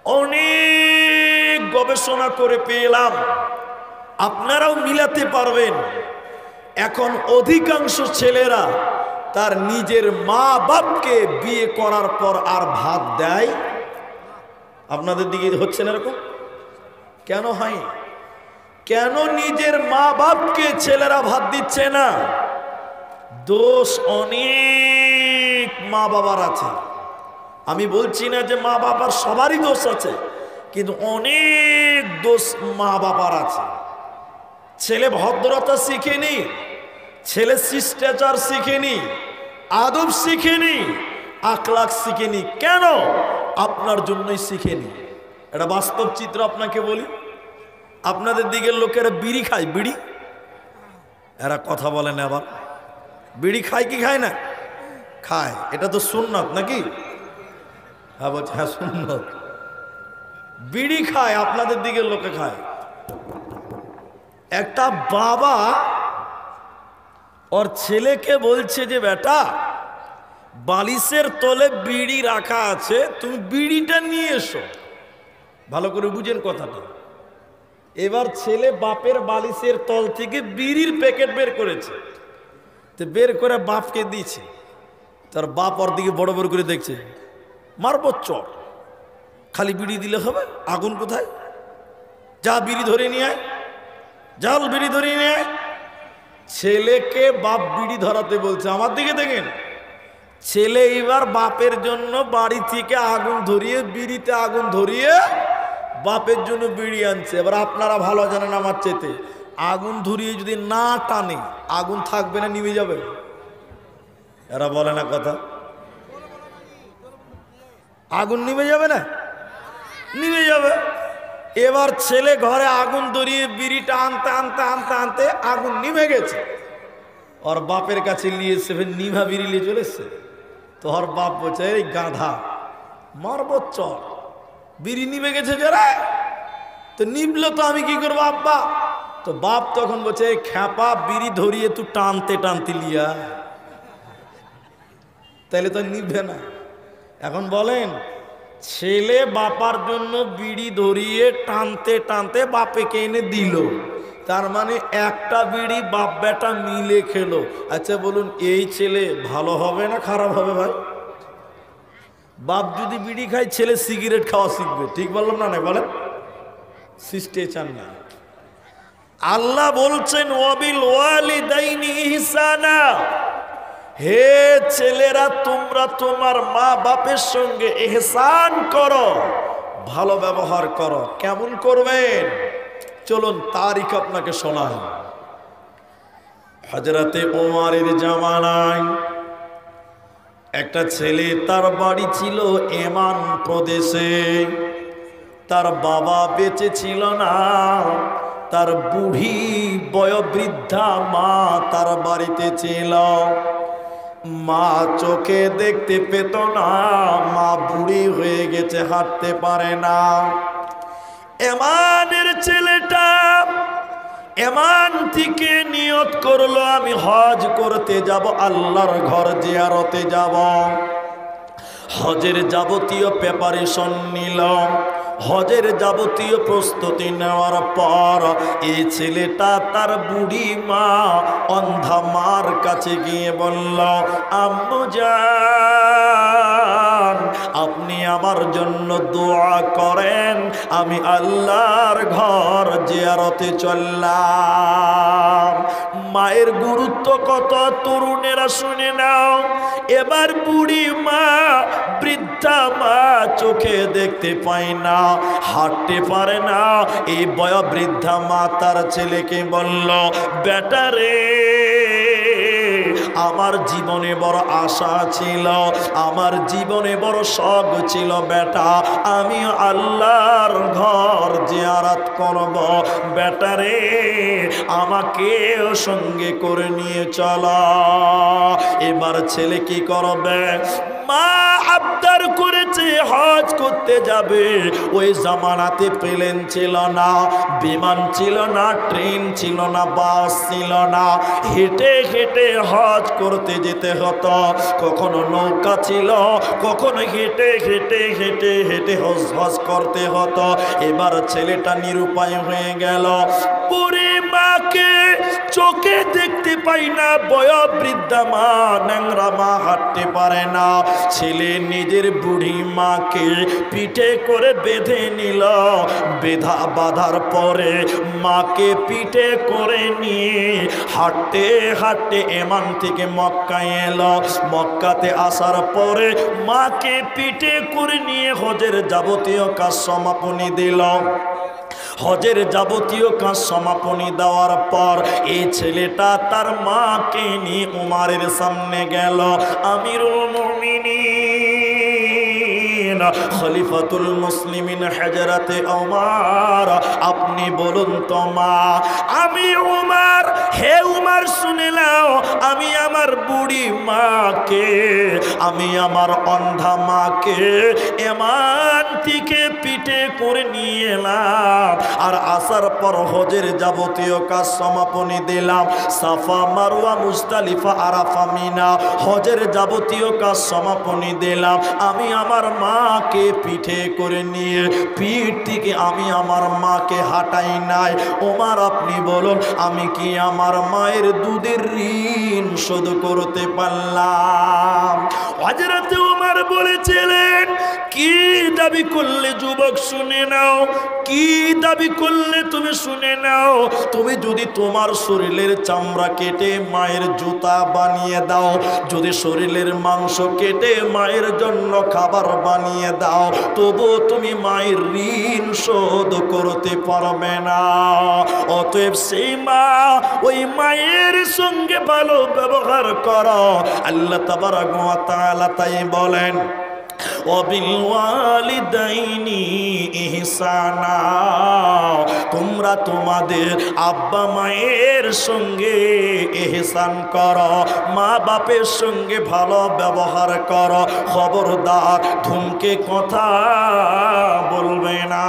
অনেক গবেষণা করে পেলাম, আপনারাও মিলাতে পারবেন। এখন অধিকাংশ ছেলেরা তার নিজের মা বাপকে বিয়ে করার পর আর ভাত দেয়। আপনাদের দিকে হচ্ছে না এরকম? কেন হয়? কেন নিজের মা বাপকে ছেলেরা ভাত দিচ্ছে না? দোষ অনেক মা বাবার আছে। আমি বলছি না যে মা বাবার সবারই দোষ আছে, কিন্তু অনেক দোষ মা বাবার আছে। ছেলে ভদ্রতা শিখেনি, ছেলে শিষ্টাচার শিখেনি, আদব শিখেনি, আখলাক শিখেনি। কেন? আপনার জন্যই শিখেনি। এটা বাস্তব চিত্র আপনাকে বলি। আপনাদের দিকের লোকেরা বিড়ি খায়, বিড়ি, এরা কথা বলে না। আবার বিড়ি খায় কি খায় না? খায়। এটা তো সুন্নত নাকি? হ্যাঁ বলছে, হ্যাঁ সুন্নত। বিড়ি খায়, আপনাদের দিকের লোকে খায়। একটা বাবা ওর ছেলেকে বলছে যে বেটা, বালিশের তলে বিড়ি রাখা আছে, তুমি বিড়িটা নিয়ে এসো। ভালো করে বুঝেন কথাটা। এবার ছেলে বাপের বালিশের তল থেকে বিড়ির প্যাকেট বের করেছে, তো বের করে বাপকে দিয়েছে। তার বাপ ওর দিকে বড় বড় করে দেখছে, মারবো চট। খালি বিড়ি দিলে হবে? আগুন কোথায়? যা বিড়ি ধরে নিয়ে আয়, জাল বিড়ি ধরে নিয়ে আয়। ছেলেকে বাপ বিড়ি ধরাতে বলছে। আমার দিকে দেখেন, ছেলে এবার বাপের জন্য বাড়ি থেকে আগুন ধরিয়ে, বিড়িতে আগুন ধরিয়ে বাপের জন্য বিড়ি আনছে। এবার আপনারা ভালো জানেন আমার চেতে, আগুন ধরিয়ে যদি না টানে আগুন থাকবে না, নিভে যাবে? এরা বলে না কথা, আগুন নিভে যাবে না? নিভে যাবে। এবার ছেলে ঘরে আগুন ধরিয়ে বিড়িটা আনতে আনতে আনতে আনতে আগুন নিভে গেছে। ওর বাপের কাছে নিয়ে এসে নিভা বিড়ি নিয়ে চলে এসছে। তো ওর বাপ বলছে, এই গাধা, মারবো চর, বিড়ি নিভে গেছে যারা, তো নিভলো তো আমি কি করবো আব্বা? তো বাপ তখন বলছে, এই খ্যাপা, বিড়ি ধরিয়ে তুই টানতে টানতে লিয়া, তাহলে তো নিভবে না। এখন বলেন, ছেলে বাপার জন্য বিড়ি ধরিয়ে টানতে টানতে বাপেকে এনে দিল, তার মানে একটা বিড়ি বাপ বেটা মিলে খেলো। আচ্ছা বলুন, এই ছেলে ভালো হবে না খারাপ হবে ভাই? বাপ যদি বিড়ি খায়, ছেলে সিগারেট খাওয়া শিখবে। ঠিক বললাম না? নাই বলেন? শিষ্টাচার না। আল্লাহ বলছেন, ওয়াবিল ওয়ালিদাইনি ইহসানা, হে ছেলেরা, তোমরা তোমার মা বাপের সঙ্গে ইহসান করো, ভালো ব্যবহার করো। কেমন করবেন? চলুন তারিখ আপনাকে শোনাই। হযরতে ওমরের জামানায় একটা ছেলে, তার বাড়ি ছিল ইয়ামান প্রদেশে। তার বাবা বেঁচে ছিল না, তার বুড়ি বয়োবৃদ্ধা মা তার বাড়িতে ছিল। মা চোখে দেখতে পেত না, মা বুড়ি হয়ে গেছে, হাঁটতে পারে না। ইয়ামানের ছেলেটা ইয়ামান থেকে নিয়ত করলো, আমি হজ করতে যাব, আল্লাহর ঘর জিয়ারতে যাব। হজের যাবতীয় প্রিপারেশন নিল। হজের যাবতীয় প্রস্তুতি নেওয়ার পর এই ছেলেটা তার বুড়ি মা, অন্ধা মার কাছে গিয়ে বলল, আম্মু জান, আপনি আমার জন্য দোয়া করেন, আমি আল্লাহর ঘর জিয়ারতে চললাম। মায়ের গুরুত্ব কত তরুণেরা শুনে নাও। এবার বুড়ি মা, বৃদ্ধা মা, চোখে দেখতে পায় না, হাঁটতে পারে না। এই বয়োবৃদ্ধা মা তার ছেলেকে বলল, বেটা রে, আমার জীবনে বড় আশা ছিল, আমার জীবনে বড় শখ ছিল বেটা, আমি আল্লাহর ঘর জিয়ারত করব। বেটা রে, আমাকেও সঙ্গে করে নিয়ে চলো। এবার ছেলে কি করবে? মা আবদার করেছে, হজ করতে যাবে। ওই জামানাতে প্লেন ছিল না, বিমান ছিল না, ট্রেন ছিল না, বাস ছিল না, হেঁটে হেঁটে হজ করতে যেতে হতো। কখনো নৌকা ছিল, কখনো হেঁটে হেঁটে হেঁটে হেঁটে হজ করতে হতো। এবার ছেলেটা নিরুপায় হয়ে গেল। বুড়ি মাকে চোখে দেখতে পাই না, বয়োবৃদ্ধা মা, ন্যাংরা মা, হাঁটতে পারে না। ছেলে নিজের বুড়ি মাকে পিঠে করে বেঁধে নিল। বাঁধার পরে মাকে পিঠে করে নিয়ে হাঁটতে হাঁটতে এমান থেকে মক্কায় এলো। মক্কাতে আসার পরে মাকে পিঠে করে নিয়ে হজের যাবতীয় কাজ সমাপনী দিল। হজের যাবতীয় কাজ সমাপনী দেওয়ার পর এই ছেলেটা তার মাকে নিয়ে উমারের সামনে গেল। আমিরুল মুমিনিন, খলিফাতুল মুসলিমিন হযরতে ওমর, আপনি বলুন তো মা, আমি উমর, হে উমর শুনে নাও, আমি আমার বুড়ি মাকে, আমি আমার অন্ধা মাকে এমান থেকে পিঠে করে নিয়ে এলাম। আর আসার পর হজের যাবতীয় কাজ সমাপনী দিলাম। সাফা, মারওয়া, মুজদালিফা, আরাফা, মিনা, হজের যাবতীয় কাজ সমাপনী দিলাম। আমি আমার মাকে পিঠে করে নিয়ে পিঠ থেকে আমি আমার মাকে হাঁটাই নাই। ওমর, আপনি বলুন, আমি কি আমার মায়ের দুধের ঋণ শোধ করতে পারলাম? হযরতে ওমর বলেছিলেন, কি দাবি করলে যুবক শুনে নাও, কি দাবি করলে তুমি শুনে নাও। তুমি যদি তোমার শরীরের চামড়া কেটে মায়ের জুতা বানিয়ে দাও, যদি শরীরের মাংস কেটে মায়ের জন্য খাবার বানিয়ে দাও, তবু তুমি মায়ের ঋণ শোধ করতে পারবে না। অতএব সেই মা, ওই মায়ের সঙ্গে ভালো ব্যবহার করো। আল্লাহ তাবারাক ওয়া তাআলা তাই বলেন, ওয়াবিলওয়ালিদাইনি ইহসানা, তোমরা তোমাদের আব্বা মায়ের সঙ্গে ইহসান করো, মা বাপের সঙ্গে ভালো ব্যবহার করো। খবরদার ধুমকে কথা বলবে না।